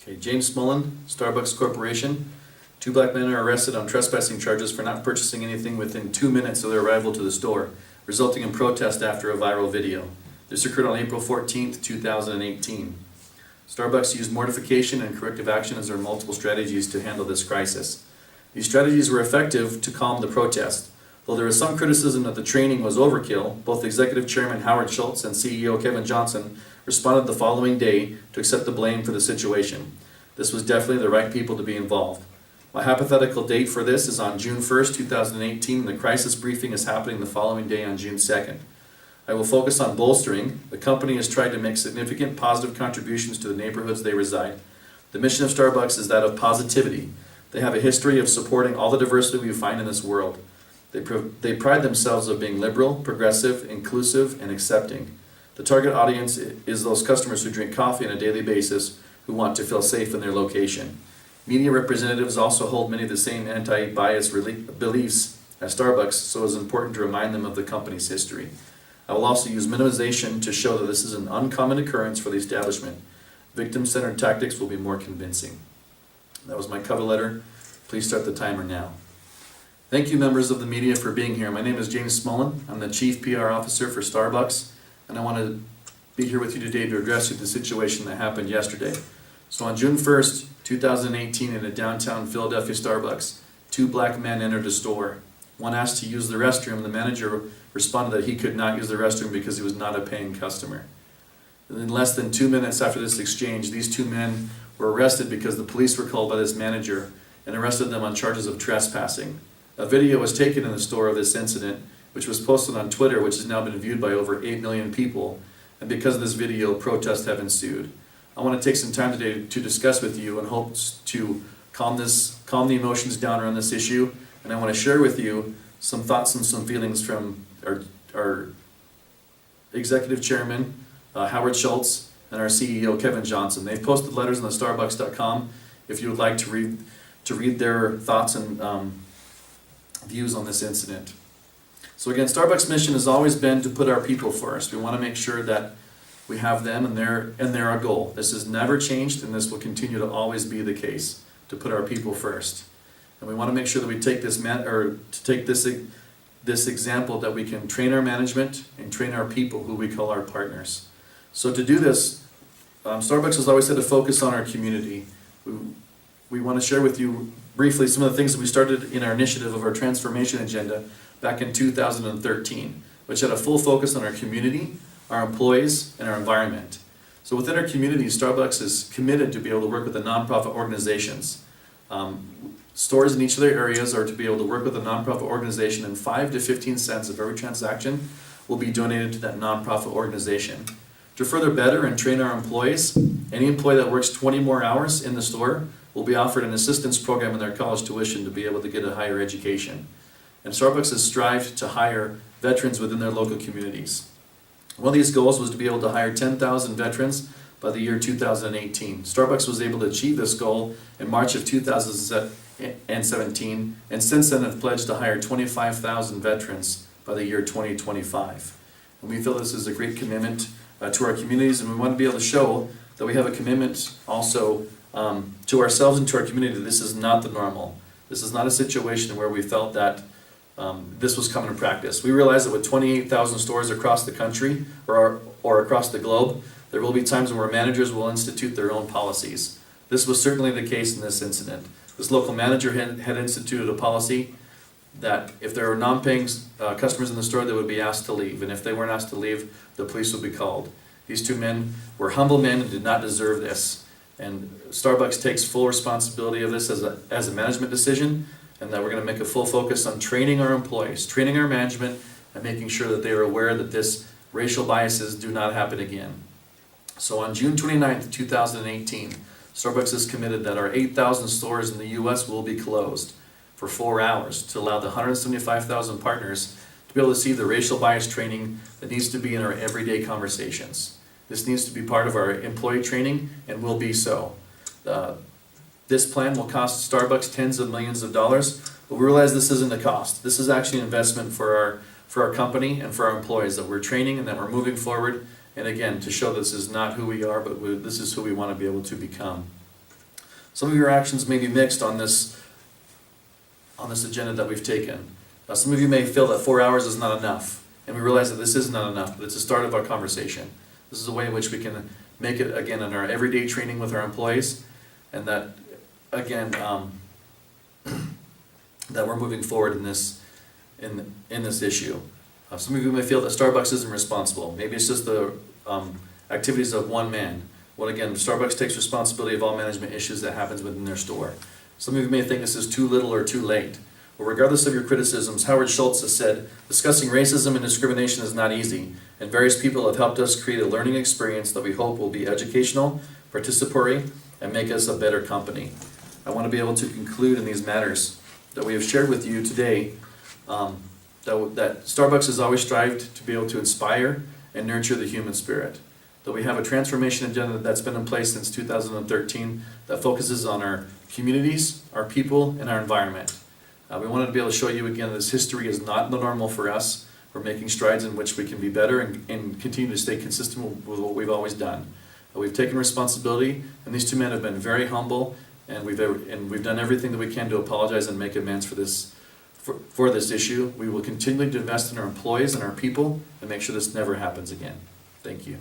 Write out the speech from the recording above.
Okay, Briefing.Smullin, Starbucks Corporation. Two black men are arrested on trespassing charges for not purchasing anything within 2 minutes of their arrival to the store, resulting in protest after a viral video. This occurred on April 14th, 2018. Starbucks used mortification and corrective action as their multiple strategies to handle this crisis. These strategies were effective to calm the protest. Though there is some criticism that the training was overkill, both Executive Chairman Howard Schultz and CEO Kevin Johnson responded the following day to accept the blame for the situation. This was definitely the right people to be involved. My hypothetical date for this is on June 1st, 2018, and the crisis briefing is happening the following day on June 2nd. I will focus on bolstering. The company has tried to make significant positive contributions to the neighborhoods they reside. The mission of Starbucks is that of positivity. They have a history of supporting all the diversity we find in this world. They pride themselves of being liberal, progressive, inclusive, and accepting. The target audience is those customers who drink coffee on a daily basis who want to feel safe in their location. Media representatives also hold many of the same anti-bias beliefs as Starbucks, so it is important to remind them of the company's history. I will also use minimization to show that this is an uncommon occurrence for the establishment. Victim-centered tactics will be more convincing. That was my cover letter. Please start the timer now. Thank you, members of the media, for being here. My name is Briefing.Smullin. I'm the Chief PR Officer for Starbucks, and I want to be here with you today to address the situation that happened yesterday. So on June 1st, 2018, in a downtown Philadelphia Starbucks, two black men entered a store. One asked to use the restroom. The manager responded that he could not use the restroom because he was not a paying customer. In less than 2 minutes after this exchange, these two men were arrested because the police were called by this manager and arrested them on charges of trespassing. A video was taken in the store of this incident, which was posted on Twitter, which has now been viewed by over 8 million people, and because of this video, protests have ensued. I want to take some time today to discuss with you and hope to calm the emotions down around this issue, and I want to share with you some thoughts and some feelings from our Executive Chairman, Howard Schultz, and our CEO, Kevin Johnson. They've posted letters on the Starbucks.com if you would like to read their thoughts and views on this incident. So again, Starbucks' mission has always been to put our people first. We want to make sure that we have them and they're our goal. This has never changed, and this will continue to always be the case, to put our people first. And we want to make sure that we take this example, that we can train our management and train our people, who we call our partners. So to do this, Starbucks has always had to focus on our community. We want to share with you briefly some of the things that we started in our initiative of our transformation agenda back in 2013, which had a full focus on our community, our employees, and our environment. So within our community, Starbucks is committed to be able to work with the nonprofit organizations. Stores in each of their areas are to be able to work with a nonprofit organization, and 5 to 15 cents of every transaction will be donated to that nonprofit organization. To further better and train our employees, any employee that works 20 more hours in the store will be offered an assistance program in their college tuition to be able to get a higher education. And Starbucks has strived to hire veterans within their local communities. One of these goals was to be able to hire 10,000 veterans by the year 2018. Starbucks was able to achieve this goal in March of 2017, and since then have pledged to hire 25,000 veterans by the year 2025. And we feel this is a great commitment to our communities, and we want to be able to show that we have a commitment also to ourselves and to our community. This is not the normal. This is not a situation where we felt that this was coming to practice. We realize that with 28,000 stores across the country or across the globe, there will be times where managers will institute their own policies. This was certainly the case in this incident. This local manager had instituted a policy that if there were non-paying customers in the store, they would be asked to leave. And if they weren't asked to leave, the police would be called. These two men were humble men and did not deserve this. And Starbucks takes full responsibility of this as a management decision, and that we're going to make a full focus on training our employees, training our management, and making sure that they are aware that this racial biases do not happen again. So on June 29th, 2018, Starbucks is committed that our 8,000 stores in the U.S. will be closed for 4 hours to allow the 175,000 partners to be able to see the racial bias training that needs to be in our everyday conversations. This needs to be part of our employee training and will be so. This plan will cost Starbucks tens of millions of dollars, but we realize this isn't a cost. This is actually an investment for our company and for our employees, that we're training and that we're moving forward. And again, to show this is not who we are, but this is who we want to be able to become. Some of your actions may be mixed on this agenda that we've taken. Some of you may feel that 4 hours is not enough, and we realize that this is not enough, but it's the start of our conversation. This is a way in which we can make it, again, in our everyday training with our employees, and that, again, that we're moving forward in this issue. Some of you may feel that Starbucks isn't responsible. Maybe it's just the activities of one man. Well, again, Starbucks takes responsibility of all management issues that happens within their store. Some of you may think this is too little or too late. But regardless of your criticisms, Howard Schultz has said, discussing racism and discrimination is not easy, and various people have helped us create a learning experience that we hope will be educational, participatory, and make us a better company. I want to be able to conclude in these matters that we have shared with you today, that Starbucks has always strived to be able to inspire and nurture the human spirit. That we have a transformation agenda that's been in place since 2013 that focuses on our communities, our people, and our environment. We wanted to be able to show you again this history is not the normal for us. We're making strides in which we can be better and continue to stay consistent with what we've always done. We've taken responsibility, and these two men have been very humble, and we've done everything that we can to apologize and make amends for this issue. We will continue to invest in our employees and our people and make sure this never happens again. Thank you.